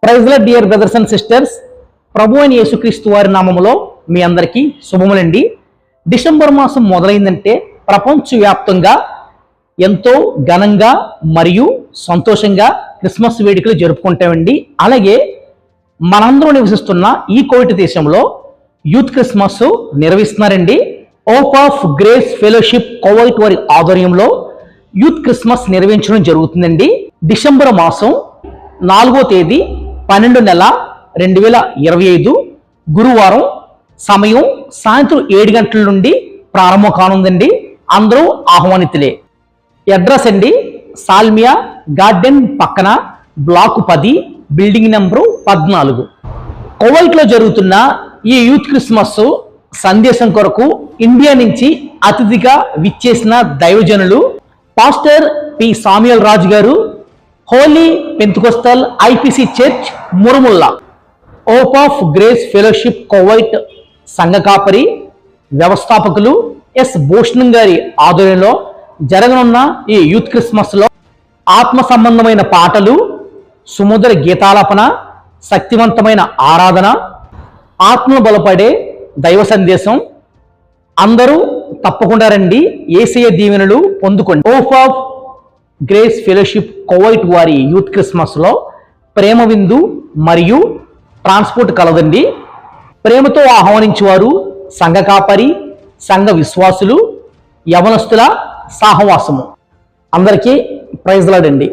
Praise Lord dear brothers and sisters, ప్రభు అయిన యేసుక్రీస్తు వారి నామములో మీ అందరికీ శుభములండి. డిసెంబర్ మాసం మొదలైందంటే ప్రపంచవ్యాప్తంగా ఎంతో ఘనంగా మరియు సంతోషంగా క్రిస్మస్ వేడుకలు జరుపుకుంటామండి. అలాగే మనందరూ నివసిస్తున్న ఈ కోవిడ్ దేశంలో యూత్ క్రిస్మస్ నిర్వహిస్తున్నారండి. Hope of grace fellowship Kuwait వారి ఆధ్వర్యంలో యూత్ క్రిస్మస్ నిర్వహించడం జరుగుతుందండి. డిసెంబర్ మాసం 4వ తేదీ 12 నెల 2025 గురువారం సమయం సాయంత్రం 7 గంటల నుండి ప్రారంభం కానుందండి. అందరూ ఆహ్వానితులే. అడ్రస్ అండి, సాల్మియా గార్డెన్ పక్కన బ్లాక్ 10 బిల్డింగ్ నెంబరు 14. కువైట్లో జరుగుతున్న ఈ యూత్ క్రిస్మస్ సందేశం కొరకు ఇండియా నుంచి అతిథిగా విచ్చేసిన దైవజనులు పాస్టర్ పి సామ్యుయల్ రాజు గారు, holy Pentecostal IPC church Murumulla, hope of grace fellowship Kuwait సంఘ కాపరి వ్యవస్థాపకులు ఎస్ భూషణం గారి ఆధ్వర్యంలో జరగనున్న ఈ యూత్ క్రిస్మస్ లో ఆత్మ సంబంధమైన పాటలు, సుమధుర గీతాలాపన, శక్తివంతమైన ఆరాధన, ఆత్మను బలపడే దైవ సందేశం. అందరూ తప్పకుండా రండి, యేసయ్య దీవెనలు పొందుకోండి. ఓప్ ఆఫ్ గ్రేస్ ఫెలోషిప్ కువైట్ వారి యూత్ క్రిస్మస్ లో ప్రేమ విందు మరియు ట్రాన్స్పోర్ట్ కలదండి. ప్రేమతో ఆహ్వానించేవారు సంఘ కాపరి, సంఘ విశ్వాసులు, యవనస్తుల సహవాసము. అందరికీ ప్రైజ్ లార్డ్ అండి.